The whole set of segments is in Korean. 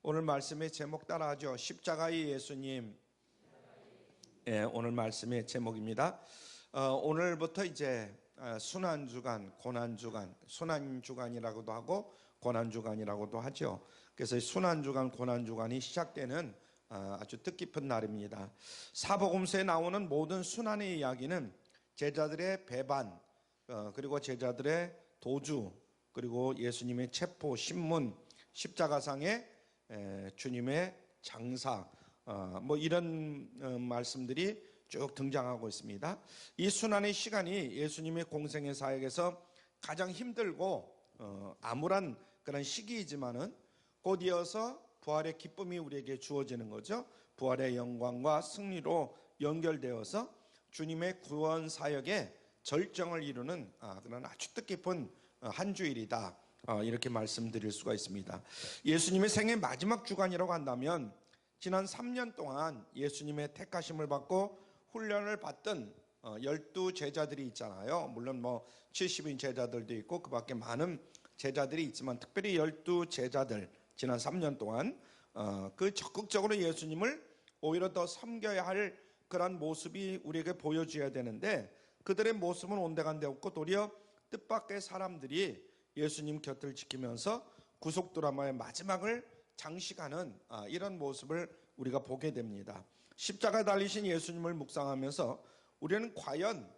오늘 말씀의 제목 따라하죠. 십자가의 예수님. 오늘 말씀의 제목입니다. 오늘부터 이제 순환주간, 고난주간, 순환주간이라고도 하고 고난주간이라고도 하죠. 그래서 순환주간, 고난주간이 시작되는 아주 뜻깊은 날입니다. 사복음서에 나오는 모든 순환의 이야기는 제자들의 배반, 그리고 제자들의 도주, 그리고 예수님의 체포, 신문, 십자가상의 주님의 장사, 이런 말씀들이 쭉 등장하고 있습니다. 이 순환의 시간이 예수님의 공생의 사역에서 가장 힘들고 암울한 그런 시기이지만은 곧 이어서 부활의 기쁨이 우리에게 주어지는 거죠. 부활의 영광과 승리로 연결되어서 주님의 구원 사역의 절정을 이루는 그런 아주 뜻깊은 한 주일이다, 이렇게 말씀드릴 수가 있습니다. 예수님의 생애 마지막 주간이라고 한다면 지난 3년 동안 예수님의 택하심을 받고 훈련을 받던 12 제자들이 있잖아요. 물론 70인 제자들도 있고 그 밖에 많은 제자들이 있지만 특별히 12 제자들, 지난 3년 동안 그 적극적으로 예수님을 오히려 더 섬겨야 할 그런 모습이 우리에게 보여줘야 되는데, 그들의 모습은 온데간데 없고 도리어 뜻밖의 사람들이 예수님 곁을 지키면서 구속 드라마의 마지막을 장식하는 이런 모습을 우리가 보게 됩니다. 십자가에 달리신 예수님을 묵상하면서 우리는 과연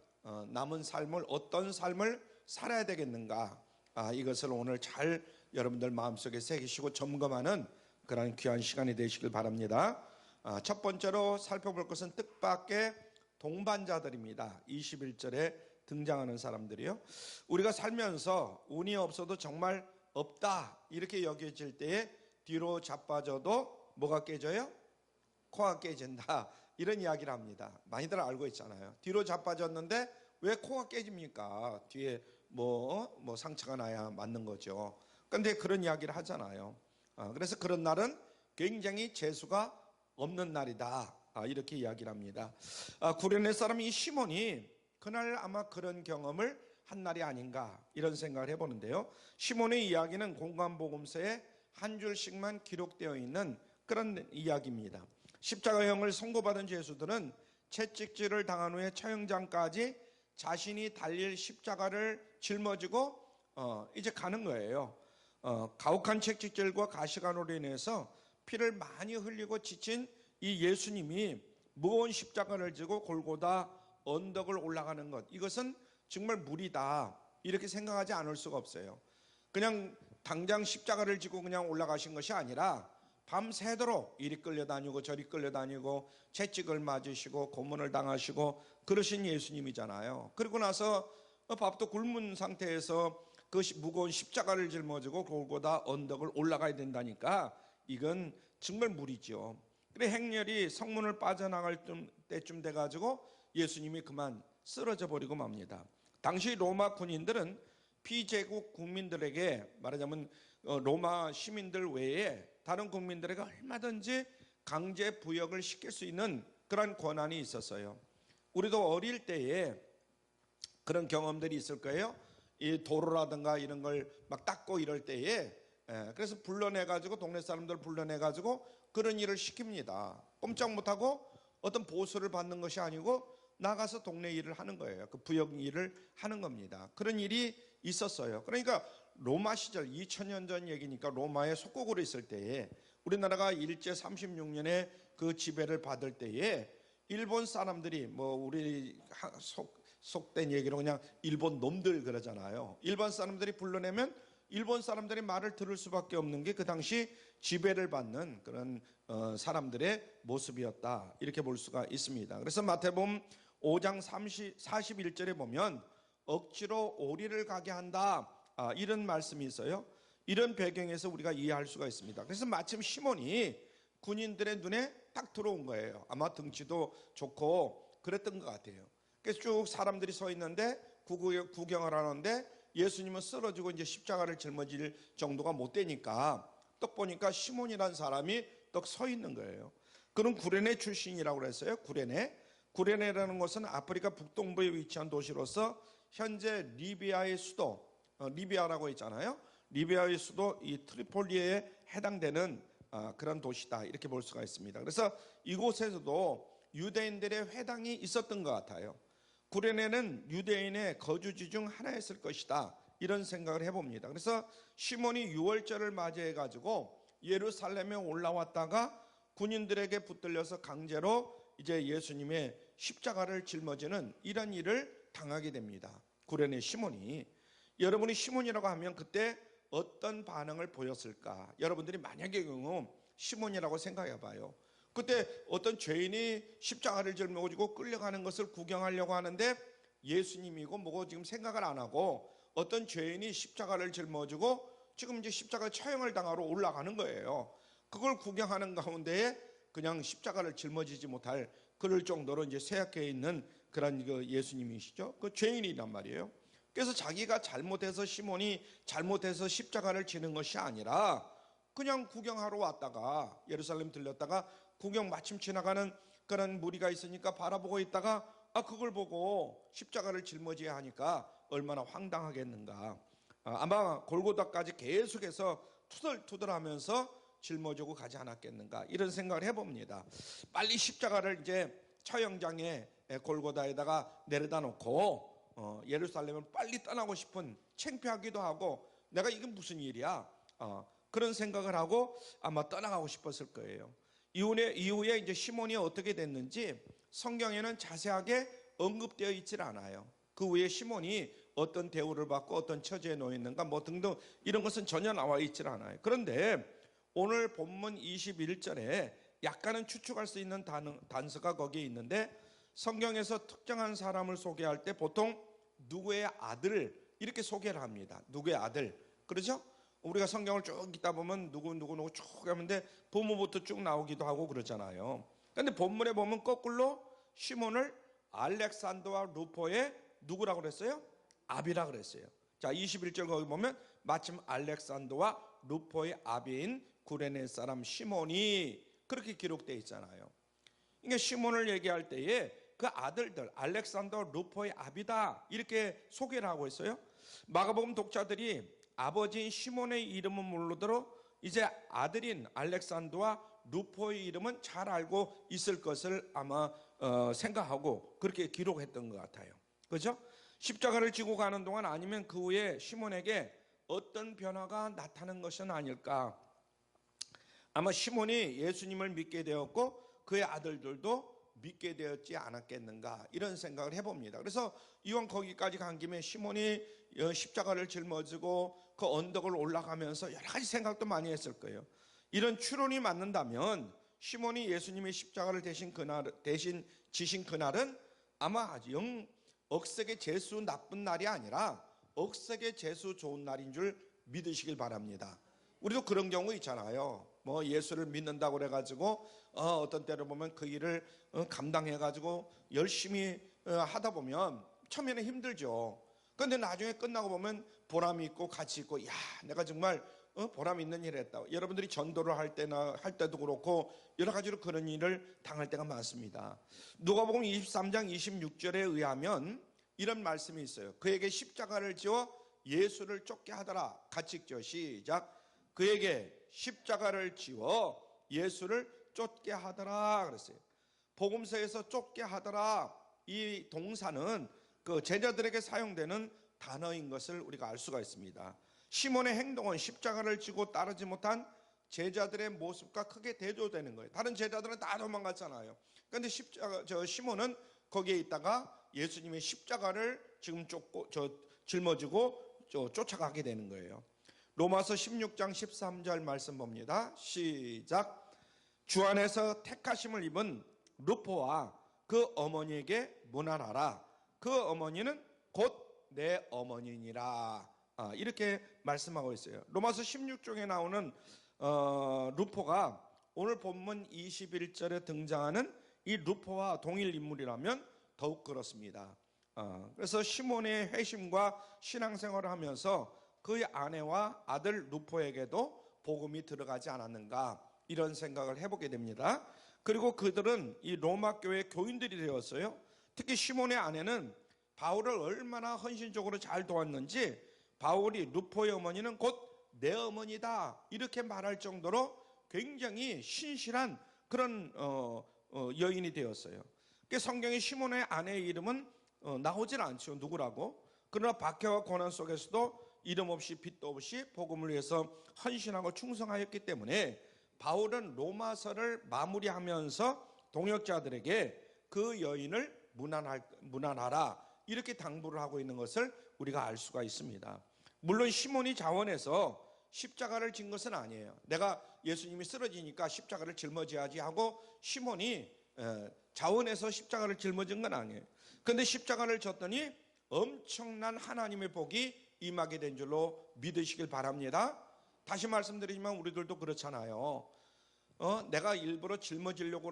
남은 삶을, 어떤 삶을 살아야 되겠는가, 이것을 오늘 잘 여러분들 마음속에 새기시고 점검하는 그런 귀한 시간이 되시길 바랍니다. 첫 번째로 살펴볼 것은 뜻밖의 동반자들입니다. 21절에 등장하는 사람들이요. 우리가 살면서 운이 없어도 정말 없다 이렇게 여겨질 때에 뒤로 자빠져도 뭐가 깨져요? 코가 깨진다, 이런 이야기를 합니다. 많이들 알고 있잖아요. 뒤로 자빠졌는데 왜 코가 깨집니까? 뒤에 상처가 나야 맞는 거죠. 그런데 그런 이야기를 하잖아요. 그래서 그런 날은 굉장히 재수가 없는 날이다, 이렇게 이야기를 합니다. 구레네 사람 이 시몬이 그날 아마 그런 경험을 한 날이 아닌가, 이런 생각을 해보는데요. 시몬의 이야기는 공관복음서에 한 줄씩만 기록되어 있는 그런 이야기입니다. 십자가형을 선고받은 죄수들은 채찍질을 당한 후에 처형장까지 자신이 달릴 십자가를 짊어지고 이제 가는 거예요. 가혹한 채찍질과 가시관으로 인해서 피를 많이 흘리고 지친 이 예수님이 무거운 십자가를 지고 골고다 언덕을 올라가는 것, 이것은 정말 무리다, 이렇게 생각하지 않을 수가 없어요. 그냥 당장 십자가를 지고 그냥 올라가신 것이 아니라 밤새도록 이리 끌려다니고 저리 끌려다니고 채찍을 맞으시고 고문을 당하시고 그러신 예수님이잖아요. 그리고 나서 밥도 굶은 상태에서 그 무거운 십자가를 짊어지고 골고다 언덕을 올라가야 된다니까 이건 정말 무리죠. 그래 행렬이 성문을 빠져나갈 때쯤 돼가지고 예수님이 그만 쓰러져 버리고 맙니다. 당시 로마 군인들은 피제국 국민들에게, 말하자면 로마 시민들 외에 다른 국민들에게 얼마든지 강제 부역을 시킬 수 있는 그런 권한이 있었어요. 우리도 어릴 때에 그런 경험들이 있을 거예요. 이 도로라든가 이런 걸 막 닦고 이럴 때에 그래서 불러내가지고 동네 사람들 불러내가지고 그런 일을 시킵니다. 꼼짝 못하고 어떤 보수를 받는 것이 아니고 나가서 동네 일을 하는 거예요. 그 부역 일을 하는 겁니다. 그런 일이 있었어요. 그러니까 로마 시절 2000년 전 얘기니까 로마의 속국으로 있을 때에 우리나라가 일제 36년에 그 지배를 받을 때에 일본 사람들이 우리 속된 얘기로 그냥 일본 놈들 그러잖아요. 일본 사람들이 불러내면 일본 사람들이 말을 들을 수밖에 없는 게 그 당시 지배를 받는 그런 사람들의 모습이었다, 이렇게 볼 수가 있습니다. 그래서 마태복음 5장 41절에 보면 억지로 오리를 가게 한다, 이런 말씀이 있어요. 이런 배경에서 우리가 이해할 수가 있습니다. 그래서 마침 시몬이 군인들의 눈에 딱 들어온 거예요. 아마 등치도 좋고 그랬던 것 같아요. 그래서 쭉 사람들이 서 있는데 구경을 하는데 예수님은 쓰러지고 이제 십자가를 짊어질 정도가 못 되니까 떡 보니까 시몬이라는 사람이 떡 서 있는 거예요. 그는 구레네 출신이라고 그랬어요. 구레네라는 것은 아프리카 북동부에 위치한 도시로서 현재 리비아의 수도, 리비아라고 있잖아요. 리비아의 수도 이 트리폴리에 해당되는 그런 도시다 이렇게 볼 수가 있습니다. 그래서 이곳에서도 유대인들의 회당이 있었던 것 같아요. 구레네는 유대인의 거주지 중 하나였을 것이다 이런 생각을 해봅니다. 그래서 시몬이 유월절을 맞이해 가지고 예루살렘에 올라왔다가 군인들에게 붙들려서 강제로 이제 예수님의 십자가를 짊어지는 이런 일을 당하게 됩니다. 구레네 시몬이. 여러분이 시몬이라고 하면 그때 어떤 반응을 보였을까? 여러분들이 만약에 경우 시몬이라고 생각해 봐요. 그때 어떤 죄인이 십자가를 짊어지고 끌려가는 것을 구경하려고 하는데 예수님이고 뭐고 지금 생각을 안 하고 어떤 죄인이 십자가를 짊어지고 지금 이제 십자가 처형을 당하러 올라가는 거예요. 그걸 구경하는 가운데에 그냥 십자가를 짊어지지 못할 그럴 정도로 이제 쇠약해 있는 그런 예수님이시죠. 그 죄인이란 말이에요. 그래서 자기가 잘못해서 시몬이 잘못해서 십자가를 지는 것이 아니라 그냥 구경하러 왔다가 예루살렘 들렸다가 구경 마침 지나가는 그런 무리가 있으니까 바라보고 있다가 그걸 보고 십자가를 짊어져야 하니까 얼마나 황당하겠는가. 아마 골고다까지 계속해서 투덜투덜하면서 짊어지고 가지 않았겠는가 이런 생각을 해봅니다. 빨리 십자가를 이제 처형장에 골고다에다가 내려다 놓고 예루살렘을 빨리 떠나고 싶은, 창피하기도 하고 내가 이게 무슨 일이야 그런 생각을 하고 아마 떠나가고 싶었을 거예요. 이후에 이제 시몬이 어떻게 됐는지 성경에는 자세하게 언급되어 있질 않아요. 그 후에 시몬이 어떤 대우를 받고 어떤 처지에 놓였는가 뭐 등등 이런 것은 전혀 나와 있질 않아요. 그런데 오늘 본문 21절에 약간은 추측할 수 있는 단서가 거기에 있는데 성경에서 특정한 사람을 소개할 때 보통 누구의 아들 이렇게 소개를 합니다. 누구의 아들. 그렇죠? 우리가 성경을 쭉 읽다 보면 누구 쭉 하는데 부모부터 쭉 나오기도 하고 그러잖아요. 그런데 본문에 보면 거꾸로 시몬을 알렉산더와 루포의 누구라고 그랬어요? 아비라고 그랬어요. 자, 21절 거기 보면 마침 알렉산더와 루포의 아비인 구레네 사람 시몬이 그렇게 기록되어 있잖아요. 그러니까 시몬을 얘기할 때에 그 아들들 알렉산더 루포의 아비다 이렇게 소개를 하고 있어요. 마가복음 독자들이 아버지인 시몬의 이름은 모르더러 이제 아들인 알렉산더와 루포의 이름은 잘 알고 있을 것을 아마 생각하고 그렇게 기록했던 것 같아요. 그렇죠? 십자가를 지고 가는 동안 아니면 그 후에 시몬에게 어떤 변화가 나타난 것은 아닐까. 아마 시몬이 예수님을 믿게 되었고 그의 아들들도 믿게 되었지 않았겠는가 이런 생각을 해봅니다. 그래서 이왕 거기까지 간 김에 시몬이 십자가를 짊어지고 그 언덕을 올라가면서 여러 가지 생각도 많이 했을 거예요. 이런 추론이 맞는다면 시몬이 예수님의 십자가를 대신 지신 그날은 아마 억색의 재수 나쁜 날이 아니라 억색의 재수 좋은 날인 줄 믿으시길 바랍니다. 우리도 그런 경우 있잖아요. 뭐 예수를 믿는다고 그래가지고 어떤 때로 보면 그 일을 감당해가지고 열심히 하다 보면 처음에는 힘들죠. 그런데 나중에 끝나고 보면 보람이 있고 가치 있고 야 내가 정말 보람 있는 일을 했다. 여러분들이 전도를 할 때도 그렇고 여러 가지로 그런 일을 당할 때가 많습니다. 누가복음 23장 26절에 의하면 이런 말씀이 있어요. 그에게 십자가를 지어 예수를 쫓게 하더라. 같이 읽죠. 시작. 그에게 십자가를 지워 예수를 쫓게 하더라 그랬어요. 복음서에서 쫓게 하더라 이 동사는 그 제자들에게 사용되는 단어인 것을 우리가 알 수가 있습니다. 시몬의 행동은 십자가를 지고 따르지 못한 제자들의 모습과 크게 대조되는 거예요. 다른 제자들은 다 도망갔잖아요. 그런데 시몬은 거기에 있다가 예수님의 십자가를 지금 짊어지고 쫓아가게 되는 거예요. 로마서 16장 13절 말씀 봅니다. 시작. 주 안에서 택하심을 입은 루포와 그 어머니에게 문안하라. 그 어머니는 곧 내 어머니니라. 이렇게 말씀하고 있어요. 로마서 16장에 나오는 루포가 오늘 본문 21절에 등장하는 이 루포와 동일 인물이라면 더욱 그렇습니다. 그래서 시몬의 회심과 신앙생활을 하면서 그의 아내와 아들 루포에게도 복음이 들어가지 않았는가 이런 생각을 해보게 됩니다. 그리고 그들은 이 로마 교회 교인들이 되었어요. 특히 시몬의 아내는 바울을 얼마나 헌신적으로 잘 도왔는지 바울이 루포의 어머니는 곧 내 어머니다 이렇게 말할 정도로 굉장히 신실한 그런 여인이 되었어요. 성경에 시몬의 아내의 이름은 나오질 않죠. 누구라고? 그러나 박해와 고난 속에서도 이름 없이 빚도 없이 복음을 위해서 헌신하고 충성하였기 때문에 바울은 로마서를 마무리하면서 동역자들에게 그 여인을 문안하라 이렇게 당부를 하고 있는 것을 우리가 알 수가 있습니다. 물론 시몬이 자원해서 십자가를 진 것은 아니에요. 내가 예수님이 쓰러지니까 십자가를 짊어져야지 하고 시몬이 자원해서 십자가를 짊어진 건 아니에요. 그런데 십자가를 졌더니 엄청난 하나님의 복이 임하게 된 줄로 믿으시길 바랍니다. 다시 말씀드리지만 우리들도 그렇잖아요. 내가 일부러 짊어지려고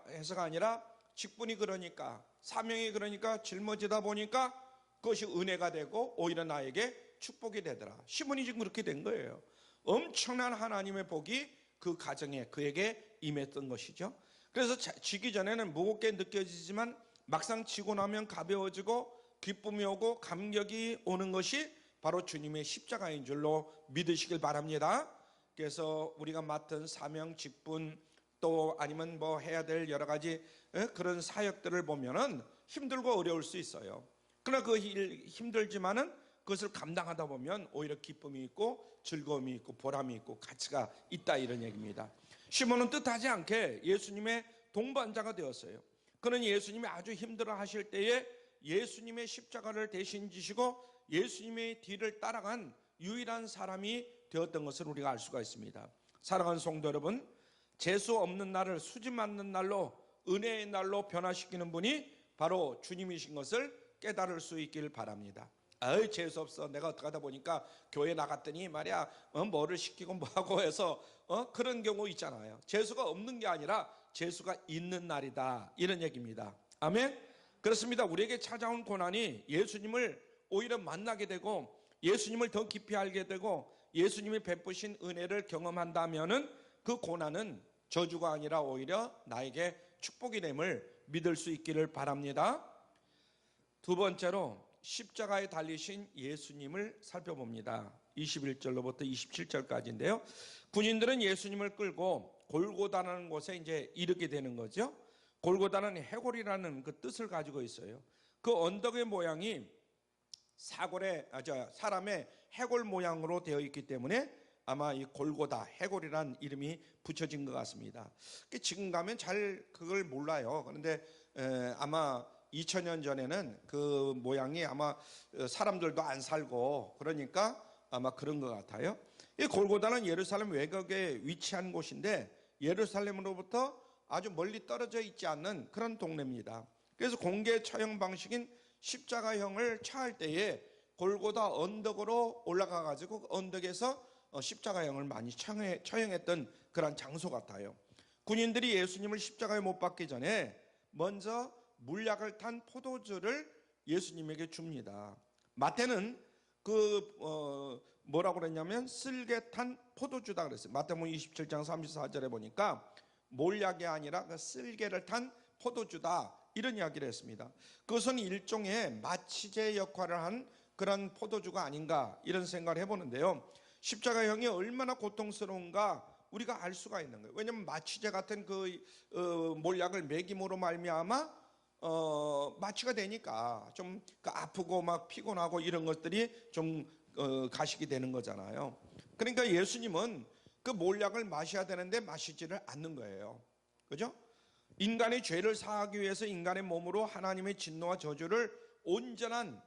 해서가 아니라 직분이 그러니까, 사명이 그러니까 짊어지다 보니까 그것이 은혜가 되고 오히려 나에게 축복이 되더라. 시몬이 지금 그렇게 된 거예요. 엄청난 하나님의 복이 그 가정에 그에게 임했던 것이죠. 그래서 지기 전에는 무겁게 느껴지지만 막상 지고 나면 가벼워지고 기쁨이 오고 감격이 오는 것이 바로 주님의 십자가인 줄로 믿으시길 바랍니다. 그래서 우리가 맡은 사명, 직분 또 아니면 뭐 해야 될 여러 가지 그런 사역들을 보면은 힘들고 어려울 수 있어요. 그러나 그 일 힘들지만은 그것을 감당하다 보면 오히려 기쁨이 있고 즐거움이 있고 보람이 있고 가치가 있다 이런 얘기입니다. 시몬은 뜻하지 않게 예수님의 동반자가 되었어요. 그는 예수님이 아주 힘들어 하실 때에 예수님의 십자가를 대신 지시고 예수님의 뒤를 따라간 유일한 사람이 되었던 것을 우리가 알 수가 있습니다. 사랑하는 성도 여러분, 재수 없는 날을 수지 맞는 날로 은혜의 날로 변화시키는 분이 바로 주님이신 것을 깨달을 수 있길 바랍니다. 재수 없어. 내가 어떻게 하다 보니까 교회 나갔더니 말이야 뭐를 시키고 뭐하고 해서 그런 경우 있잖아요. 재수가 없는 게 아니라 재수가 있는 날이다 이런 얘기입니다. 아멘. 그렇습니다. 우리에게 찾아온 고난이 예수님을 오히려 만나게 되고 예수님을 더 깊이 알게 되고 예수님이 베푸신 은혜를 경험한다면은 그 고난은 저주가 아니라 오히려 나에게 축복이 됨을 믿을 수 있기를 바랍니다. 두 번째로 십자가에 달리신 예수님을 살펴봅니다. 21절로부터 27절까지인데요. 군인들은 예수님을 끌고 골고다라는 곳에 이제 이르게 되는 거죠. 골고다는 해골이라는 그 뜻을 가지고 있어요. 그 언덕의 모양이 사람의 해골 모양으로 되어 있기 때문에 아마 이 골고다 해골이라는 이름이 붙여진 것 같습니다. 지금 가면 잘 그걸 몰라요. 그런데 아마 2000년 전에는 그 모양이 아마 사람들도 안 살고 그러니까 아마 그런 것 같아요. 이 골고다는 예루살렘 외곽에 위치한 곳인데 예루살렘으로부터 아주 멀리 떨어져 있지 않는 그런 동네입니다. 그래서 공개 처형 방식인 십자가형을 처할 때에 골고다 언덕으로 올라가 가지고 언덕에서 십자가형을 많이 처형했던 그런 장소 같아요. 군인들이 예수님을 십자가에 못 박기 전에 먼저 물약을 탄 포도주를 예수님에게 줍니다. 마태는 뭐라고 그랬냐면 쓸개 탄 포도주다 그랬어요. 마태복음 27장 34절에 보니까 몰약이 아니라 그 쓸개를 탄 포도주다 이런 이야기를 했습니다. 그것은 일종의 마취제 역할을 한 그런 포도주가 아닌가 이런 생각을 해보는데요. 십자가형이 얼마나 고통스러운가 우리가 알 수가 있는 거예요. 왜냐하면 마취제 같은 그 몰약을 먹임으로 말미암아 마취가 되니까 좀 아프고 막 피곤하고 이런 것들이 좀 가식이 되는 거잖아요. 그러니까 예수님은 그 몰약을 마셔야 되는데 마시지를 않는 거예요. 그죠? 인간의 죄를 사하기 위해서 인간의 몸으로 하나님의 진노와 저주를 온전한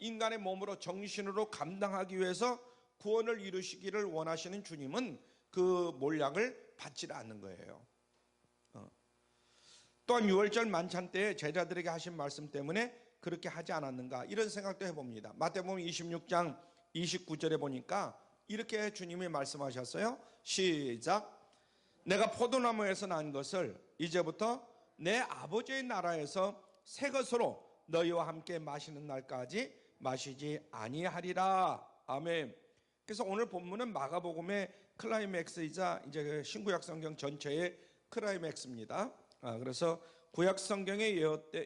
인간의 몸으로 정신으로 감당하기 위해서 구원을 이루시기를 원하시는 주님은 그 몰약을 받지를 않는 거예요. 또한 유월절 만찬 때 제자들에게 하신 말씀 때문에 그렇게 하지 않았는가 이런 생각도 해봅니다. 마태복음 26장 29절에 보니까 이렇게 주님이 말씀하셨어요. 시작. 내가 포도나무에서 난 것을 이제부터 내 아버지의 나라에서 새 것으로 너희와 함께 마시는 날까지 마시지 아니하리라. 아멘. 그래서 오늘 본문은 마가복음의 클라이맥스이자 이제 신구약 성경 전체의 클라이맥스입니다. 그래서 구약 성경에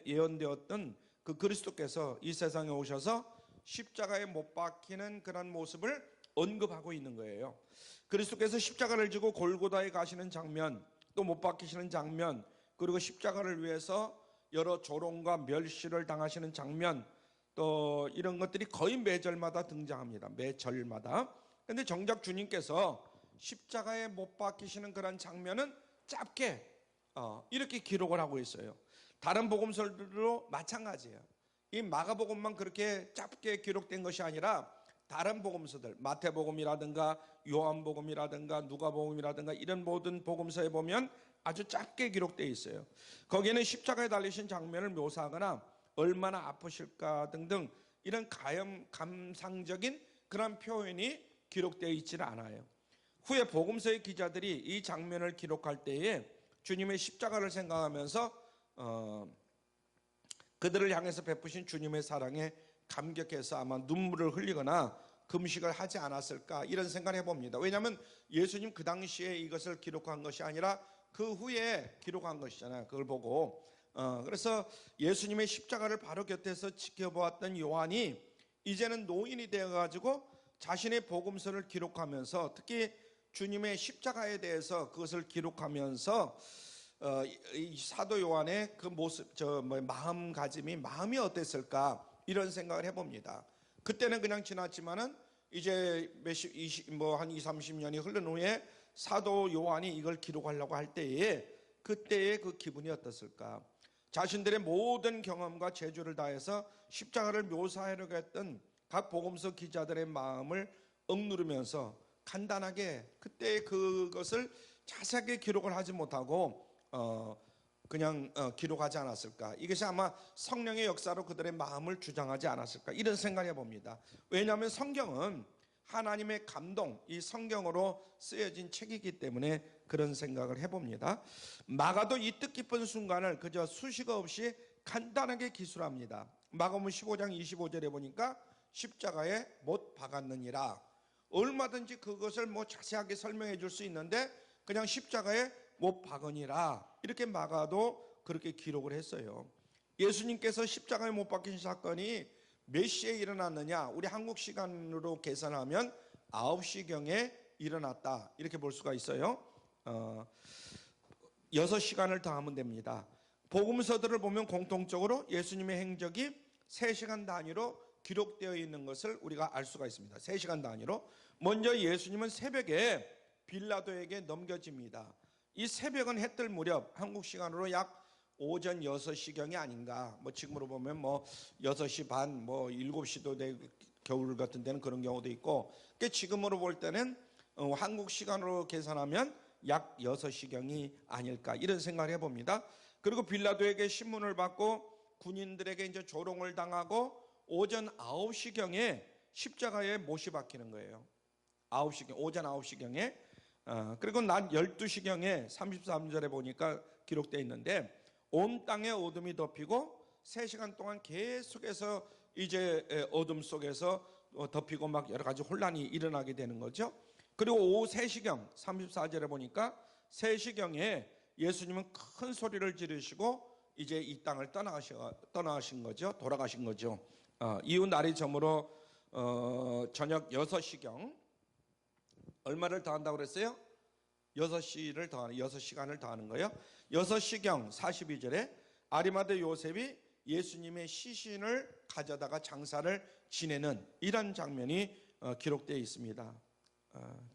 예언되었던 그 그리스도께서 이 세상에 오셔서 십자가에 못 박히는 그런 모습을 언급하고 있는 거예요. 그리스도께서 십자가를 지고 골고다에 가시는 장면, 또 못 박히시는 장면, 그리고 십자가를 위해서 여러 조롱과 멸시를 당하시는 장면, 또 이런 것들이 거의 매절마다 등장합니다. 매절마다. 근데 정작 주님께서 십자가에 못 박히시는 그런 장면은 짧게 이렇게 기록을 하고 있어요. 다른 복음서들도 마찬가지예요. 이 마가복음만 그렇게 짧게 기록된 것이 아니라 다른 복음서들, 마태복음이라든가 요한복음이라든가 누가복음이라든가 이런 모든 복음서에 보면 아주 짧게 기록되어 있어요. 거기에는 십자가에 달리신 장면을 묘사하거나 얼마나 아프실까 등등 이런 감상적인 그런 표현이 기록되어 있지는 않아요. 후에 복음서의 기자들이 이 장면을 기록할 때에 주님의 십자가를 생각하면서 그들을 향해서 베푸신 주님의 사랑에 감격해서 아마 눈물을 흘리거나 금식을 하지 않았을까 이런 생각을 해봅니다. 왜냐하면 예수님 그 당시에 이것을 기록한 것이 아니라 그 후에 기록한 것이잖아요. 그걸 보고 그래서 예수님의 십자가를 바로 곁에서 지켜보았던 요한이 이제는 노인이 되어가지고 자신의 복음서를 기록하면서 특히 주님의 십자가에 대해서 그것을 기록하면서 이 사도 요한의 그 모습, 마음가짐이 마음이 어땠을까 이런 생각을 해봅니다. 그때는 그냥 지났지만은 이제 한 20, 30년이 흐른 후에 사도 요한이 이걸 기록하려고 할 때에 그때의 그 기분이 어떻을까? 자신들의 모든 경험과 재주를 다해서 십자가를 묘사하려고 했던 각 복음서 기자들의 마음을 억누르면서 간단하게 그때의 그것을 자세하게 기록을 하지 못하고 그냥 기록하지 않았을까? 이것이 아마 성령의 역사로 그들의 마음을 주장하지 않았을까? 이런 생각을 해봅니다. 왜냐하면 성경은 하나님의 감동, 이 성경으로 쓰여진 책이기 때문에 그런 생각을 해봅니다. 마가도 이 뜻깊은 순간을 그저 수식 없이 간단하게 기술합니다. 마가복음 15장 25절에 보니까 십자가에 못 박았느니라. 얼마든지 그것을 뭐 자세하게 설명해 줄 수 있는데 그냥 십자가에 못 박으니라 이렇게 마가도 그렇게 기록을 했어요. 예수님께서 십자가에 못 박힌 사건이 몇 시에 일어났느냐? 우리 한국 시간으로 계산하면 9시경에 일어났다 이렇게 볼 수가 있어요. 6시간을 더하면 됩니다. 복음서들을 보면 공통적으로 예수님의 행적이 3시간 단위로 기록되어 있는 것을 우리가 알 수가 있습니다. 3시간 단위로. 먼저 예수님은 새벽에 빌라도에게 넘겨집니다. 이 새벽은 해 뜰 무렵 한국 시간으로 약 오전 6시경이 아닌가. 뭐 지금으로 보면 뭐 6시 반, 뭐 7시도 되고 겨울 같은 데는 그런 경우도 있고. 그러니까 지금으로 볼 때는 한국 시간으로 계산하면 약 6시경이 아닐까 이런 생각을 해봅니다. 그리고 빌라도에게 신문을 받고 군인들에게 이제 조롱을 당하고 오전 9시경에 십자가에 못이 박히는 거예요. 9시경, 오전 9시경에. 그리고 낮 12시경에 33절에 보니까 기록되어 있는데 온 땅에 어둠이 덮이고 3시간 동안 계속해서 이제 어둠 속에서 덮이고 막 여러 가지 혼란이 일어나게 되는 거죠. 그리고 오후 3시경 34절에 보니까 3시경에 예수님은 큰 소리를 지르시고 이제 이 땅을 떠나신 거죠. 돌아가신 거죠. 이후 날이 저물어 저녁 6시경 얼마를 더한다고 그랬어요? 6시간을 더하는 거예요. 6시경 42절에 아리마대 요셉이 예수님의 시신을 가져다가 장사를 지내는 이런 장면이 기록되어 있습니다.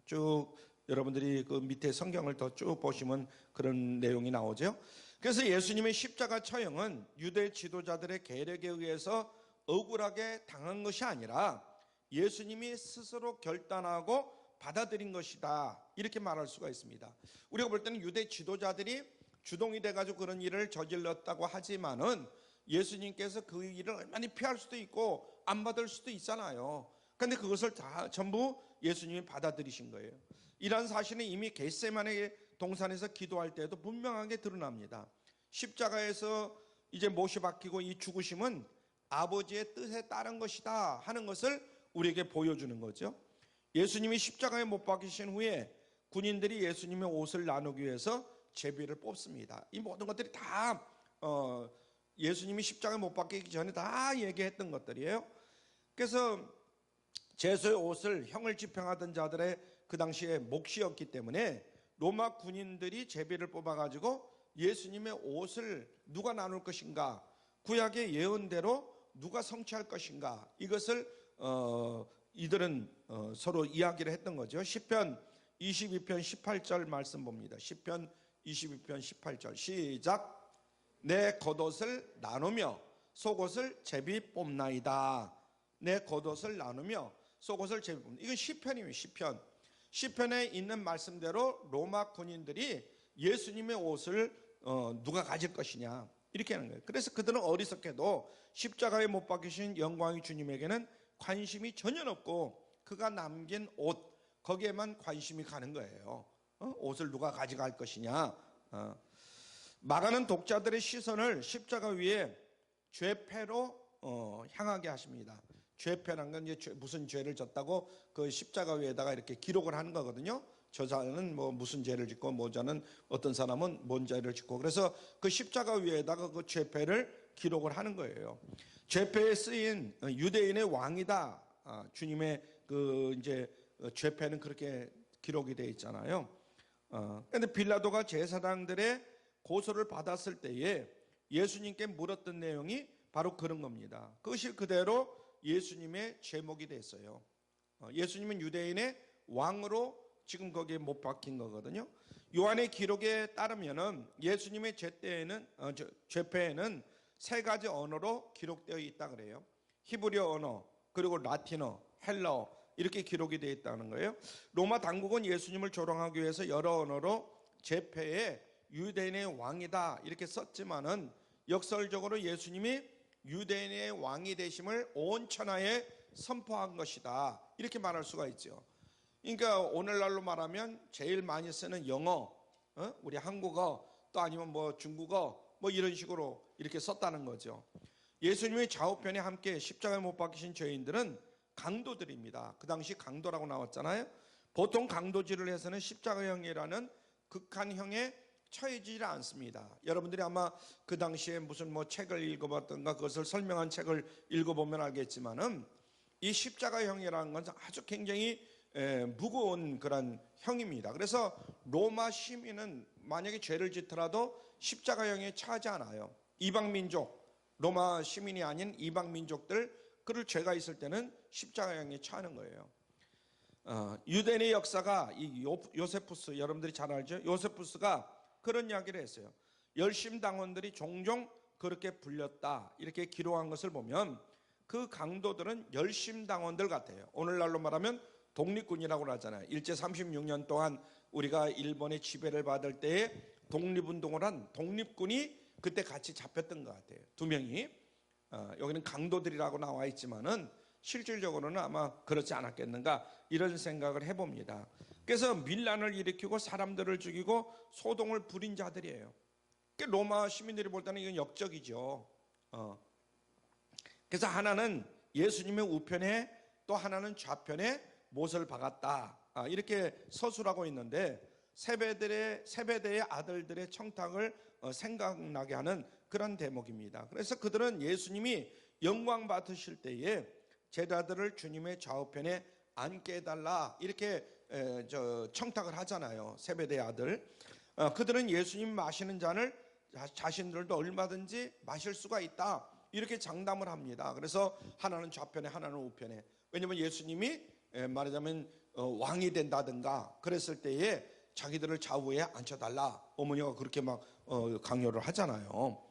쭉 여러분들이 그 밑에 성경을 더 쭉 보시면 그런 내용이 나오죠. 그래서 예수님의 십자가 처형은 유대 지도자들의 계략에 의해서 억울하게 당한 것이 아니라 예수님이 스스로 결단하고 받아들인 것이다 이렇게 말할 수가 있습니다. 우리가 볼 때는 유대 지도자들이 주동이 돼가지고 그런 일을 저질렀다고 하지만은 예수님께서 그 일을 얼마나 피할 수도 있고 안 받을 수도 있잖아요. 그런데 그것을 다 전부 예수님이 받아들이신 거예요. 이러한 사실은 이미 겟세마네 동산에서 기도할 때도 분명하게 드러납니다. 십자가에서 이제 못이 박히고 이 죽으심은 아버지의 뜻에 따른 것이다 하는 것을 우리에게 보여주는 거죠. 예수님이 십자가에 못 박히신 후에 군인들이 예수님의 옷을 나누기 위해서 제비를 뽑습니다. 이 모든 것들이 다 예수님이 십자가에 못 박히기 전에 다 얘기했던 것들이에요. 그래서 제소의 옷을 형을 집행하던 자들의 그 당시에 몫이었기 때문에 로마 군인들이 제비를 뽑아가지고 예수님의 옷을 누가 나눌 것인가, 구약의 예언대로 누가 성취할 것인가, 이것을 이들은 서로 이야기를 했던 거죠. 시편 22편 18절 말씀 봅니다. 시편 22편 18절 시작. 내 겉옷을 나누며 속옷을 제비 뽑나이다. 내 겉옷을 나누며 속옷을 제비 뽑나이다. 이건 시편이에요. 시편에 있는 말씀대로 로마 군인들이 예수님의 옷을 누가 가질 것이냐 이렇게 하는 거예요. 그래서 그들은 어리석게도 십자가에 못 박히신 영광의 주님에게는 관심이 전혀 없고 그가 남긴 옷 거기에만 관심이 가는 거예요. 옷을 누가 가져갈 것이냐. 말하는 독자들의 시선을 십자가 위에 죄패로 향하게 하십니다. 죄패란 건 이제 무슨 죄를 졌다고 그 십자가 위에다가 이렇게 기록을 하는 거거든요. 저자는 뭐 무슨 죄를 짓고 모자는 어떤 사람은 뭔 죄를 짓고, 그래서 그 십자가 위에다가 그 죄패를 기록을 하는 거예요. 죄패에 쓰인 유대인의 왕이다. 주님의 그 이제 죄패는 그렇게 기록이 되어 있잖아요. 그런데 빌라도가 제사장들의 고소를 받았을 때에 예수님께 물었던 내용이 바로 그런 겁니다. 그것이 그대로 예수님의 제목이 됐어요. 예수님은 유대인의 왕으로 지금 거기에 못 박힌 거거든요. 요한의 기록에 따르면은 예수님의 죄패에는 세 가지 언어로 기록되어 있다 그래요. 히브리어 언어, 그리고 라틴어, 헬라어 이렇게 기록이 되어 있다는 거예요. 로마 당국은 예수님을 조롱하기 위해서 여러 언어로 죄패에 유대인의 왕이다 이렇게 썼지만은 역설적으로 예수님이 유대인의 왕이 되심을 온 천하에 선포한 것이다 이렇게 말할 수가 있죠. 그러니까 오늘날로 말하면 제일 많이 쓰는 영어, 우리 한국어, 또 아니면 뭐 중국어 뭐 이런 식으로 이렇게 썼다는 거죠. 예수님의 좌우편에 함께 십자가에 못 박히신 죄인들은 강도들입니다. 그 당시 강도라고 나왔잖아요. 보통 강도질을 해서는 십자가형이라는 극한형에 처해지지 않습니다. 여러분들이 아마 그 당시에 무슨 뭐 책을 읽어봤던가 그것을 설명한 책을 읽어보면 알겠지만은 이 십자가형이라는 것은 아주 굉장히 무거운 그런 형입니다. 그래서 로마 시민은 만약에 죄를 짓더라도 십자가형에 처하지 않아요. 이방민족, 로마 시민이 아닌 이방민족들 그럴 죄가 있을 때는 십자가형에 처하는 거예요. 유대인의 역사가 이 요세푸스, 여러분들이 잘 알죠? 요세푸스가 그런 이야기를 했어요. 열심당원들이 종종 그렇게 불렸다 이렇게 기록한 것을 보면 그 강도들은 열심당원들 같아요. 오늘날로 말하면 독립군이라고 하잖아요. 일제 36년 동안 우리가 일본의 지배를 받을 때에 독립운동을 한 독립군이 그때 같이 잡혔던 것 같아요. 두 명이. 여기는 강도들이라고 나와 있지만은 실질적으로는 아마 그렇지 않았겠는가 이런 생각을 해봅니다. 그래서 밀란을 일으키고 사람들을 죽이고 소동을 부린 자들이에요. 로마 시민들이 볼 때는 이건 역적이죠. 그래서 하나는 예수님의 우편에 또 하나는 좌편에 못을 박았다 이렇게 서술하고 있는데 세베대의 아들들의 청탁을 생각나게 하는 그런 대목입니다. 그래서 그들은 예수님이 영광 받으실 때에 제자들을 주님의 좌우편에 앉게 해달라 이렇게 청탁을 하잖아요. 세베대의 아들. 그들은 예수님 마시는 잔을 자신들도 얼마든지 마실 수가 있다 이렇게 장담을 합니다. 그래서 하나는 좌편에 하나는 우편에. 왜냐하면 예수님이 말하자면 왕이 된다든가 그랬을 때에 자기들을 좌우에 앉혀달라 어머니가 그렇게 막 강요를 하잖아요.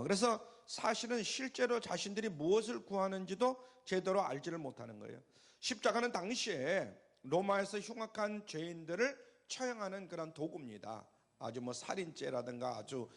그래서 사실은 실제로 자신들이 무엇을 구하는지도 제대로 알지를 못하는 거예요. 십자가는 당시에 로마에서 흉악한 죄인들을 처형하는 그런 도구입니다. 아주 뭐 살인죄라든가 아주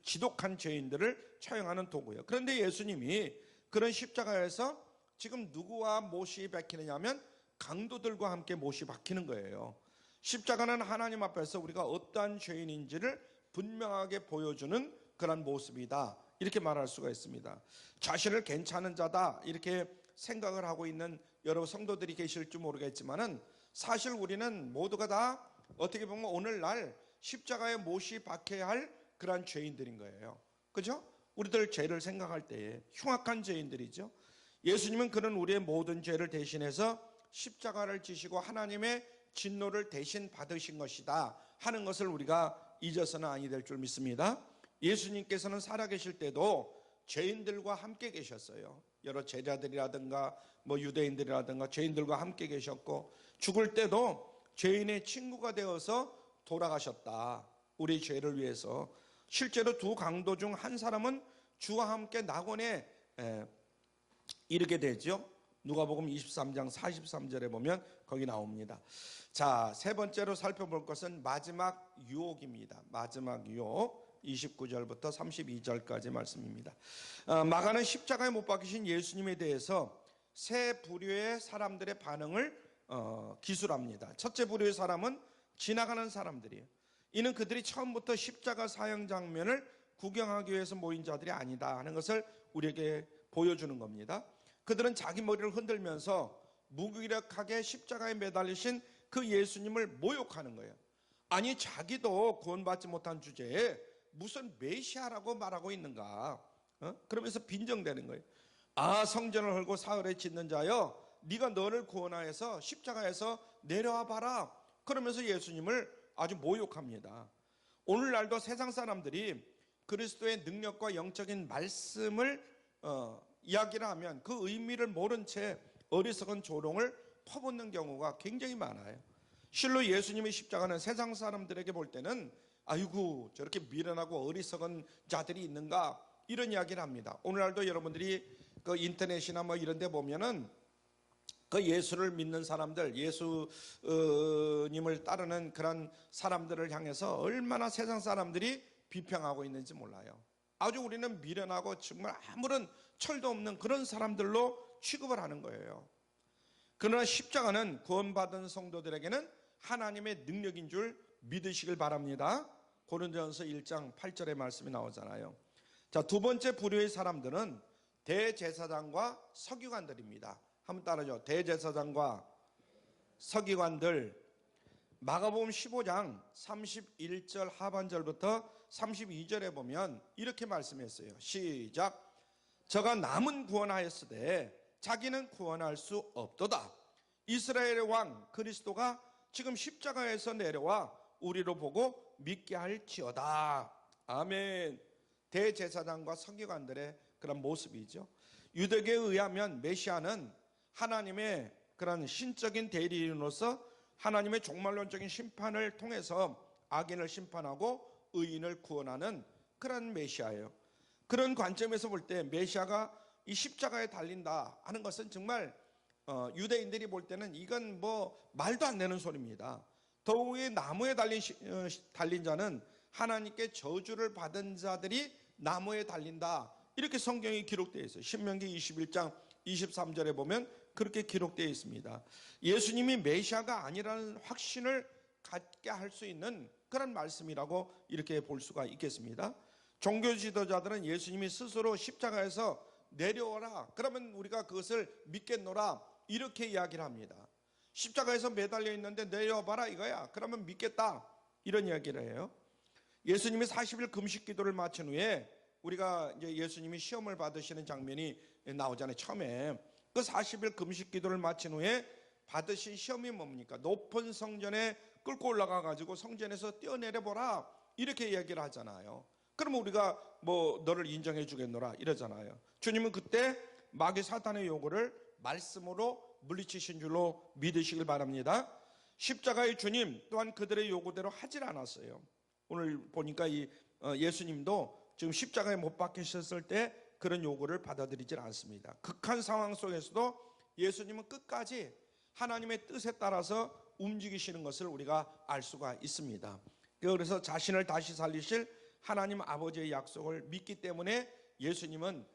지독한 죄인들을 처형하는 도구예요. 그런데 예수님이 그런 십자가에서 지금 누구와 못이 박히느냐 하면 강도들과 함께 못이 박히는 거예요. 십자가는 하나님 앞에서 우리가 어떠한 죄인인지를 분명하게 보여주는 그런 모습이다 이렇게 말할 수가 있습니다. 자신을 괜찮은 자다 이렇게 생각을 하고 있는 여러 성도들이 계실지 모르겠지만은 사실 우리는 모두가 다 어떻게 보면 오늘날 십자가에 못이 박혀야 할 그러한 죄인들인 거예요. 그죠? 우리들 죄를 생각할 때에 흉악한 죄인들이죠. 예수님은 그런 우리의 모든 죄를 대신해서 십자가를 지시고 하나님의 진노를 대신 받으신 것이다 하는 것을 우리가 잊어서는 아니 될 줄 믿습니다. 예수님께서는 살아계실 때도 죄인들과 함께 계셨어요. 여러 제자들이라든가 유대인들이라든가 죄인들과 함께 계셨고, 죽을 때도 죄인의 친구가 되어서 돌아가셨다. 우리 죄를 위해서. 실제로 두 강도 중 한 사람은 주와 함께 낙원에 이르게 되죠. 누가복음 23장 43절에 보면 거기 나옵니다. 자, 세 번째로 살펴볼 것은 마지막 유혹입니다. 마지막 유혹. 29절부터 32절까지 말씀입니다. 마가는 십자가에 못 박히신 예수님에 대해서 세 부류의 사람들의 반응을 기술합니다. 첫째 부류의 사람은 지나가는 사람들이에요. 이는 그들이 처음부터 십자가 사형 장면을 구경하기 위해서 모인 자들이 아니다 하는 것을 우리에게 보여주는 겁니다. 그들은 자기 머리를 흔들면서 무기력하게 십자가에 매달리신 그 예수님을 모욕하는 거예요. 아니, 자기도 구원받지 못한 주제에 무슨 메시아라고 말하고 있는가? 그러면서 빈정대는 거예요. 아, 성전을 헐고 사흘에 짓는 자여, 네가 너를 구원하여서 십자가에서 내려와 봐라. 그러면서 예수님을 아주 모욕합니다. 오늘날도 세상 사람들이 그리스도의 능력과 영적인 말씀을 이야기를 하면 그 의미를 모른 채 어리석은 조롱을 퍼붓는 경우가 굉장히 많아요. 실로 예수님의 십자가는 세상 사람들에게 볼 때는 아이고, 저렇게 미련하고 어리석은 자들이 있는가, 이런 이야기를 합니다. 오늘날도 여러분들이 그 인터넷이나 이런 데 보면은 그 예수를 믿는 사람들, 예수님을 따르는 그런 사람들을 향해서 얼마나 세상 사람들이 비평하고 있는지 몰라요. 아주 우리는 미련하고 정말 아무런 철도 없는 그런 사람들로 취급을 하는 거예요. 그러나 십자가는 구원받은 성도들에게는 하나님의 능력인 줄 믿으시길 바랍니다. 고린도전서 1장 8절의 말씀이 나오잖아요. 자, 두 번째 부류의 사람들은 대제사장과 서기관들입니다. 한번 따라하죠. 대제사장과 서기관들. 마가복음 15장 31절 하반절부터 32절에 보면 이렇게 말씀했어요. 시작. 저가 남은 구원하였으되 자기는 구원할 수 없도다. 이스라엘의 왕 그리스도가 지금 십자가에서 내려와 우리로 보고 믿게 할지어다. 아멘. 대제사장과 서기관들의 그런 모습이죠. 유대교에 의하면 메시아는 하나님의 그런 신적인 대리인으로서 하나님의 종말론적인 심판을 통해서 악인을 심판하고 의인을 구원하는 그런 메시아예요. 그런 관점에서 볼 때 메시아가 이 십자가에 달린다 하는 것은 정말 유대인들이 볼 때는 이건 말도 안 되는 소리입니다. 더욱이 나무에 달린 자는 하나님께 저주를 받은 자들이 나무에 달린다, 이렇게 성경이 기록되어 있어요. 신명기 21장 23절에 보면 그렇게 기록되어 있습니다. 예수님이 메시아가 아니라는 확신을 갖게 할 수 있는 그런 말씀이라고 이렇게 볼 수가 있겠습니다. 종교 지도자들은 예수님이 스스로 십자가에서 내려오라, 그러면 우리가 그것을 믿겠노라, 이렇게 이야기를 합니다. 십자가에서 매달려 있는데 내려와봐라 이거야, 그러면 믿겠다, 이런 이야기를 해요. 예수님이 40일 금식 기도를 마친 후에 우리가 이제 예수님이 시험을 받으시는 장면이 나오잖아요. 처음에 그 40일 금식 기도를 마친 후에 받으신 시험이 뭡니까? 높은 성전에 끌고 올라가 가지고 성전에서 뛰어내려 보라, 이렇게 이야기를 하잖아요. 그러면 우리가 너를 인정해 주겠노라 이러잖아요. 주님은 그때 마귀 사탄의 요구를 말씀으로 물리치신 줄로 믿으시길 바랍니다. 십자가의 주님 또한 그들의 요구대로 하질 않았어요. 오늘 보니까 예수님도 지금 십자가에 못 박히셨을 때 그런 요구를 받아들이질 않습니다. 극한 상황 속에서도 예수님은 끝까지 하나님의 뜻에 따라서 움직이시는 것을 우리가 알 수가 있습니다. 그래서 자신을 다시 살리실 하나님 아버지의 약속을 믿기 때문에 예수님은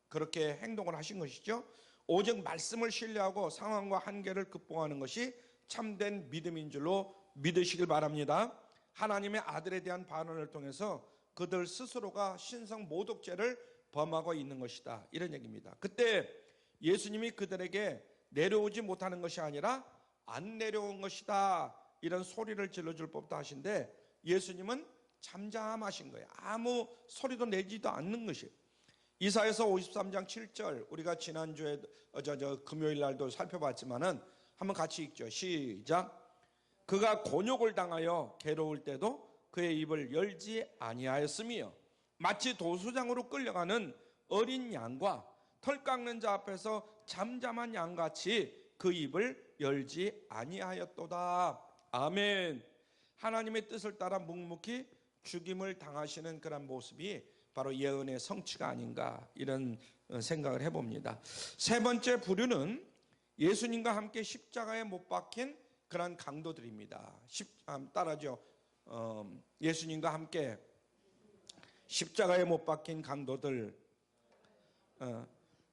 그렇게 행동을 하신 것이죠. 오직 말씀을 신뢰하고 상황과 한계를 극복하는 것이 참된 믿음인 줄로 믿으시길 바랍니다. 하나님의 아들에 대한 반응을 통해서 그들 스스로가 신성 모독죄를 범하고 있는 것이다, 이런 얘기입니다. 그때 예수님이 그들에게 내려오지 못하는 것이 아니라 안 내려온 것이다, 이런 소리를 질러줄 법도 하신데 예수님은 잠잠하신 거예요. 아무 소리도 내지도 않는 것이에요. 이사야서 53장 7절 우리가 지난주에 금요일 날도 살펴봤지만은 한번 같이 읽죠. 시작. 그가 곤욕을 당하여 괴로울 때도 그의 입을 열지 아니하였으며 마치 도수장으로 끌려가는 어린 양과 털 깎는 자 앞에서 잠잠한 양같이 그 입을 열지 아니하였도다. 아멘. 하나님의 뜻을 따라 묵묵히 죽임을 당하시는 그런 모습이 바로 예언의 성취가 아닌가 이런 생각을 해봅니다. 세 번째 부류는 예수님과 함께 십자가에 못 박힌 그런 강도들입니다. 따라죠. 예수님과 함께 십자가에 못 박힌 강도들.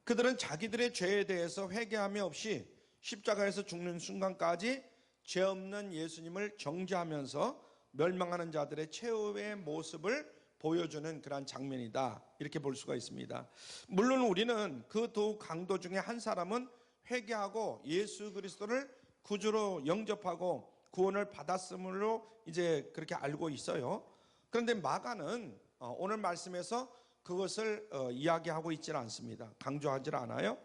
그들은 자기들의 죄에 대해서 회개함이 없이 십자가에서 죽는 순간까지 죄 없는 예수님을 정죄하면서 멸망하는 자들의 최후의 모습을 보여주는 그러한 장면이다 이렇게 볼 수가 있습니다. 물론 우리는 그 두 강도 중에 한 사람은 회개하고 예수 그리스도를 구주로 영접하고 구원을 받았음으로 이제 그렇게 알고 있어요. 그런데 마가는 오늘 말씀에서 그것을 이야기하고 있지는 않습니다. 강조하지 않아요.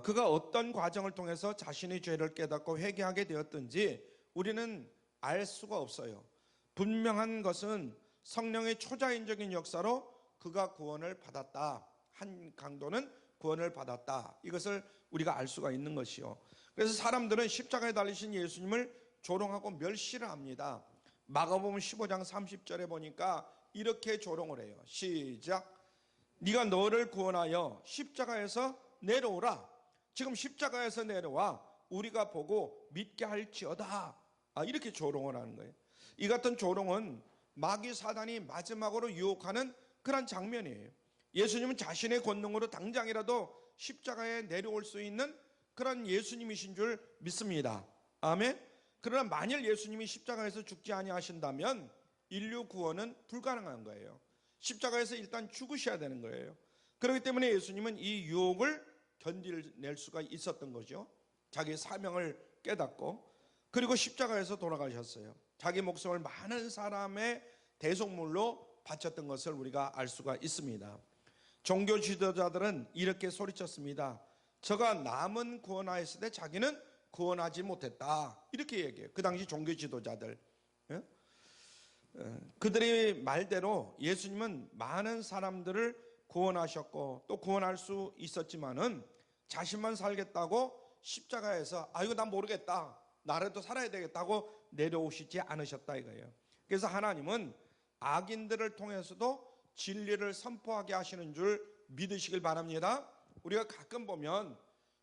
그가 어떤 과정을 통해서 자신의 죄를 깨닫고 회개하게 되었든지 우리는 알 수가 없어요. 분명한 것은 성령의 초자연적인 역사로 그가 구원을 받았다. 한 강도는 구원을 받았다. 이것을 우리가 알 수가 있는 것이요. 그래서 사람들은 십자가에 달리신 예수님을 조롱하고 멸시를 합니다. 마가복음 15장 30절에 보니까 이렇게 조롱을 해요. 시작. 네가 너를 구원하여 십자가에서 내려오라. 지금 십자가에서 내려와 우리가 보고 믿게 할지어다. 이렇게 조롱을 하는 거예요. 이 같은 조롱은 마귀 사단이 마지막으로 유혹하는 그런 장면이에요. 예수님은 자신의 권능으로 당장이라도 십자가에 내려올 수 있는 그런 예수님이신 줄 믿습니다. 아멘. 그러나 만일 예수님이 십자가에서 죽지 아니하신다면 인류 구원은 불가능한 거예요. 십자가에서 일단 죽으셔야 되는 거예요. 그렇기 때문에 예수님은 이 유혹을 견딜 수가 있었던 거죠. 자기의 사명을 깨닫고 그리고 십자가에서 돌아가셨어요. 자기 목숨을 많은 사람의 대속물로 바쳤던 것을 우리가 알 수가 있습니다. 종교 지도자들은 이렇게 소리쳤습니다. 저가 남은 구원하였을 때 자기는 구원하지 못했다. 이렇게 얘기해요. 그 당시 종교 지도자들. 그들의 말대로 예수님은 많은 사람들을 구원하셨고 또 구원할 수 있었지만은 자신만 살겠다고 십자가에서 이거 난 모르겠다. 나라도 살아야 되겠다고 내려오시지 않으셨다 이거예요. 그래서 하나님은 악인들을 통해서도 진리를 선포하게 하시는 줄 믿으시길 바랍니다. 우리가 가끔 보면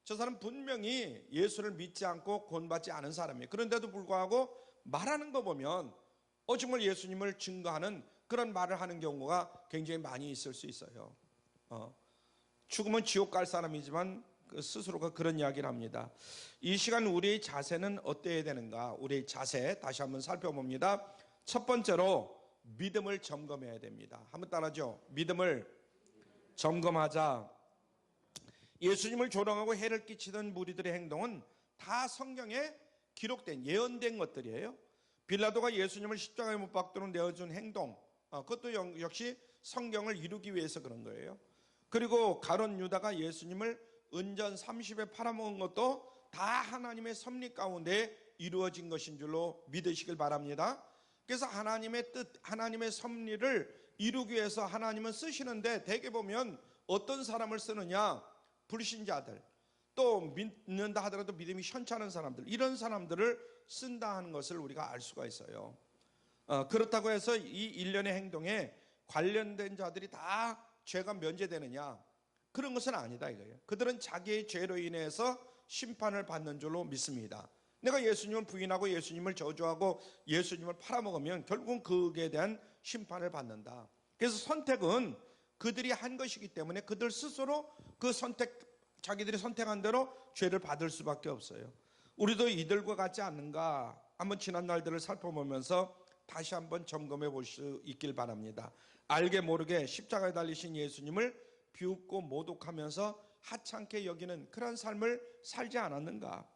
저 사람 분명히 예수를 믿지 않고 구원받지 않은 사람이에요. 그런데도 불구하고 말하는 거 보면 정말 예수님을 증거하는 그런 말을 하는 경우가 굉장히 많이 있을 수 있어요. 죽으면 지옥 갈 사람이지만 스스로가 그런 이야기를 합니다. 이 시간 우리의 자세는 어때야 되는가? 우리의 자세 다시 한번 살펴봅니다. 첫 번째로 믿음을 점검해야 됩니다. 한번 따라하죠. 믿음을 점검하자. 예수님을 조롱하고 해를 끼치던 무리들의 행동은 다 성경에 기록된 예언된 것들이에요. 빌라도가 예수님을 십자가에 못 박도록 내어준 행동, 그것도 역시 성경을 이루기 위해서 그런 거예요. 그리고 가룟 유다가 예수님을 은전 30에 팔아먹은 것도 다 하나님의 섭리 가운데 이루어진 것인 줄로 믿으시길 바랍니다. 그래서 하나님의 뜻, 하나님의 섭리를 이루기 위해서 하나님은 쓰시는데 대개 보면 어떤 사람을 쓰느냐? 불신자들, 또 믿는다 하더라도 믿음이 현찮은 사람들, 이런 사람들을 쓴다 하는 것을 우리가 알 수가 있어요. 그렇다고 해서 이 일련의 행동에 관련된 자들이 다 죄가 면제되느냐? 그런 것은 아니다 이거예요. 그들은 자기의 죄로 인해서 심판을 받는 줄로 믿습니다. 내가 예수님을 부인하고 예수님을 저주하고 예수님을 팔아먹으면 결국은 그에 대한 심판을 받는다. 그래서 선택은 그들이 한 것이기 때문에 그들 스스로 그 자기들이 선택한 대로 죄를 받을 수밖에 없어요. 우리도 이들과 같지 않는가? 한번 지난 날들을 살펴보면서 다시 한번 점검해 볼 수 있길 바랍니다. 알게 모르게 십자가에 달리신 예수님을 비웃고 모독하면서 하찮게 여기는 그런 삶을 살지 않았는가?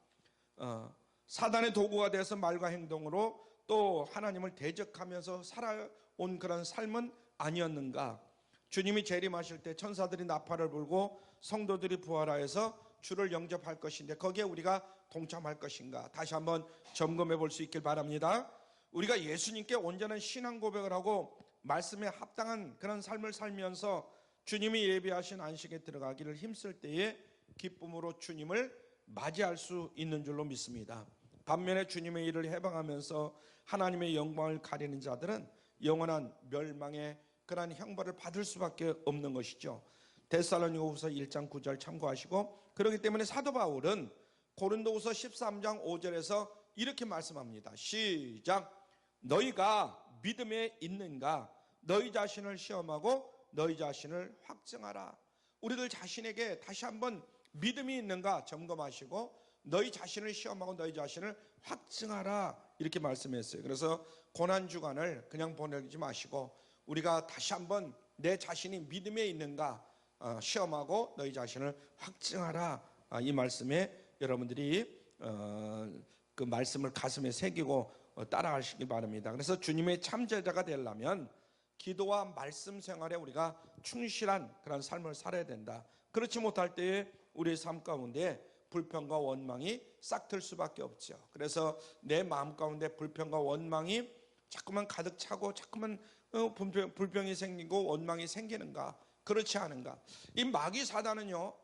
사단의 도구가 돼서 말과 행동으로 또 하나님을 대적하면서 살아온 그런 삶은 아니었는가? 주님이 재림하실 때 천사들이 나팔을 불고 성도들이 부활하여서 주를 영접할 것인데 거기에 우리가 동참할 것인가 다시 한번 점검해 볼 수 있길 바랍니다. 우리가 예수님께 온전한 신앙 고백을 하고 말씀에 합당한 그런 삶을 살면서 주님이 예비하신 안식에 들어가기를 힘쓸 때에 기쁨으로 주님을 맞이할 수 있는 줄로 믿습니다. 반면에 주님의 일을 해방하면서 하나님의 영광을 가리는 자들은 영원한 멸망의 그러한 형벌을 받을 수밖에 없는 것이죠. 데살로니가후서 1장 9절 참고하시고, 그렇기 때문에 사도 바울은 고린도후서 13장 5절에서 이렇게 말씀합니다. 시작. 너희가 믿음에 있는가? 너희 자신을 시험하고 너희 자신을 확증하라. 우리들 자신에게 다시 한번 믿음이 있는가 점검하시고 너희 자신을 시험하고 너희 자신을 확증하라 이렇게 말씀했어요. 그래서 고난주간을 그냥 보내지 마시고 우리가 다시 한번 내 자신이 믿음에 있는가 시험하고 너희 자신을 확증하라. 이 말씀에 여러분들이 그 말씀을 가슴에 새기고 따라가시기 바랍니다. 그래서 주님의 참제자가 되려면 기도와 말씀 생활에 우리가 충실한 그런 삶을 살아야 된다. 그렇지 못할 때에 우리의 삶 가운데 불평과 원망이 싹틀 수밖에 없죠. 그래서 내 마음 가운데 불평과 원망이 자꾸만 가득 차고 자꾸만 불평이 생기고 원망이 생기는가? 그렇지 않은가? 이 마귀 사단은요,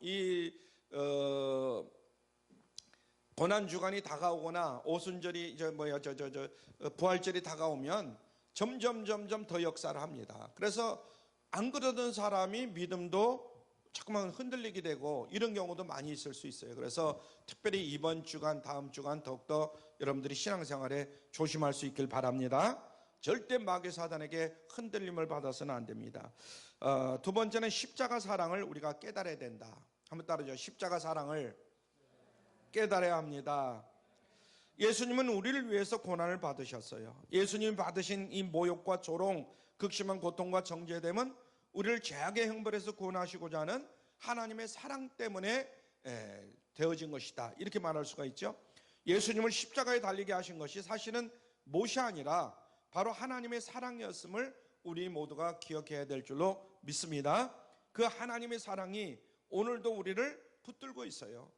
고난 주간이 다가오거나 오순절이 부활절이 다가오면 점점 더 역사를 합니다. 그래서 안 그러던 사람이 믿음도 자꾸만 흔들리게 되고 이런 경우도 많이 있을 수 있어요. 그래서 특별히 이번 주간, 다음 주간 더욱더 여러분들이 신앙생활에 조심할 수 있길 바랍니다. 절대 마귀 사단에게 흔들림을 받아서는 안 됩니다. 두 번째는 십자가 사랑을 우리가 깨달아야 된다. 한번 따라하죠. 십자가 사랑을 깨달아야 합니다. 예수님은 우리를 위해서 고난을 받으셨어요. 예수님이 받으신 이 모욕과 조롱, 극심한 고통과 정죄됨은 우리를 죄악의 형벌에서 구원하시고자 하는 하나님의 사랑 때문에 되어진 것이다. 이렇게 말할 수가 있죠. 예수님을 십자가에 달리게 하신 것이 사실은 못이 아니라 바로 하나님의 사랑이었음을 우리 모두가 기억해야 될 줄로 믿습니다. 그 하나님의 사랑이 오늘도 우리를 붙들고 있어요.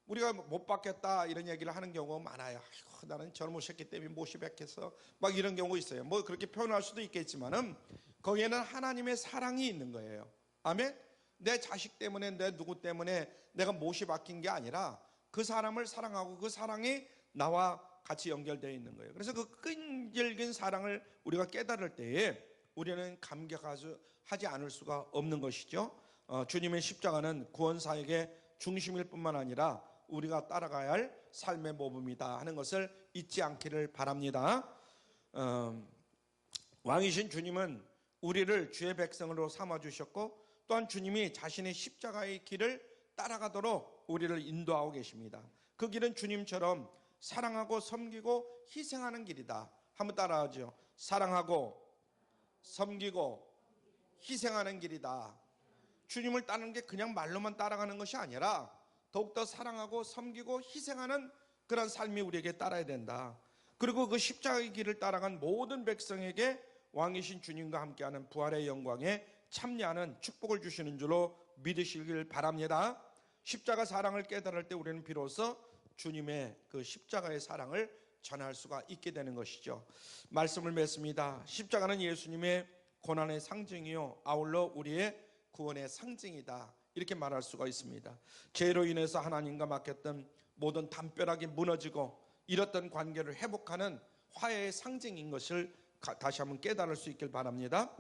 우리가 못 받겠다 이런 얘기를 하는 경우가 많아요. 아이고, 나는 젊으셨기 때문에 못이 뵙겠어 막 이런 경우 있어요. 뭐 그렇게 표현할 수도 있겠지만은 거기에는 하나님의 사랑이 있는 거예요. 아멘. 내 자식 때문에 내 누구 때문에 내가 못이 바뀐 게 아니라 그 사람을 사랑하고 그 사랑이 나와 같이 연결되어 있는 거예요. 그래서 그 끈질긴 사랑을 우리가 깨달을 때에 우리는 감격하지 않을 수가 없는 것이죠. 주님의 십자가는 구원사역의 중심일 뿐만 아니라 우리가 따라가야 할 삶의 모범이다 하는 것을 잊지 않기를 바랍니다. 왕이신 주님은 우리를 주의 백성으로 삼아주셨고 또한 주님이 자신의 십자가의 길을 따라가도록 우리를 인도하고 계십니다. 그 길은 주님처럼 사랑하고 섬기고 희생하는 길이다. 한번 따라하죠. 사랑하고 섬기고 희생하는 길이다. 주님을 따르는 게 그냥 말로만 따라가는 것이 아니라 더욱더 사랑하고 섬기고 희생하는 그런 삶이 우리에게 따라야 된다. 그리고 그 십자가의 길을 따라간 모든 백성에게 왕이신 주님과 함께하는 부활의 영광에 참여하는 축복을 주시는 줄로 믿으시길 바랍니다. 십자가 사랑을 깨달을 때 우리는 비로소 주님의 그 십자가의 사랑을 전할 수가 있게 되는 것이죠. 말씀을 맺습니다. 십자가는 예수님의 고난의 상징이요 아울러 우리의 구원의 상징이다. 이렇게 말할 수가 있습니다. 죄로 인해서 하나님과 막혔던 모든 담벼락이 무너지고 잃었던 관계를 회복하는 화해의 상징인 것을 다시 한번 깨달을 수 있길 바랍니다.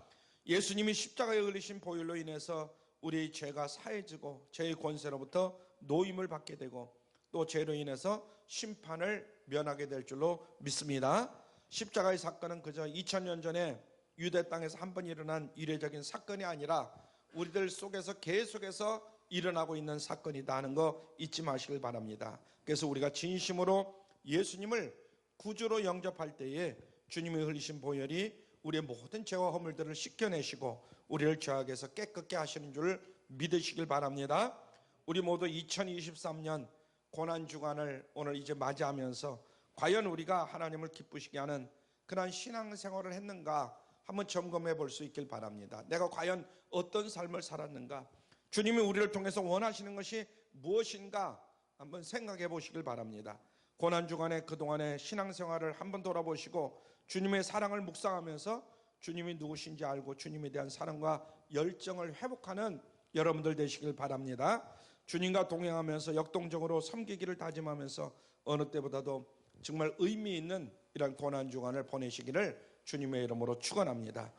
예수님이 십자가에 흘리신 보혈로 인해서 우리의 죄가 사해지고 죄의 권세로부터 노임을 받게 되고 또 죄로 인해서 심판을 면하게 될 줄로 믿습니다. 십자가의 사건은 그저 2000년 전에 유대 땅에서 한 번 일어난 이례적인 사건이 아니라 우리들 속에서 계속해서 일어나고 있는 사건이다 하는 거 잊지 마시길 바랍니다. 그래서 우리가 진심으로 예수님을 구주로 영접할 때에 주님이 흘리신 보혈이 우리의 모든 죄와 허물들을 씻겨내시고 우리를 죄악에서 깨끗게 하시는 줄 믿으시길 바랍니다. 우리 모두 2023년 고난주간을 오늘 이제 맞이하면서 과연 우리가 하나님을 기쁘시게 하는 그런 신앙생활을 했는가, 한번 점검해 볼 수 있길 바랍니다. 내가 과연 어떤 삶을 살았는가? 주님이 우리를 통해서 원하시는 것이 무엇인가? 한번 생각해 보시길 바랍니다. 고난주간에 그동안의 신앙생활을 한번 돌아보시고 주님의 사랑을 묵상하면서 주님이 누구신지 알고 주님에 대한 사랑과 열정을 회복하는 여러분들 되시길 바랍니다. 주님과 동행하면서 역동적으로 섬기기를 다짐하면서 어느 때보다도 정말 의미 있는 이런 고난주간을 보내시기를 주님의 이름으로 축원합니다.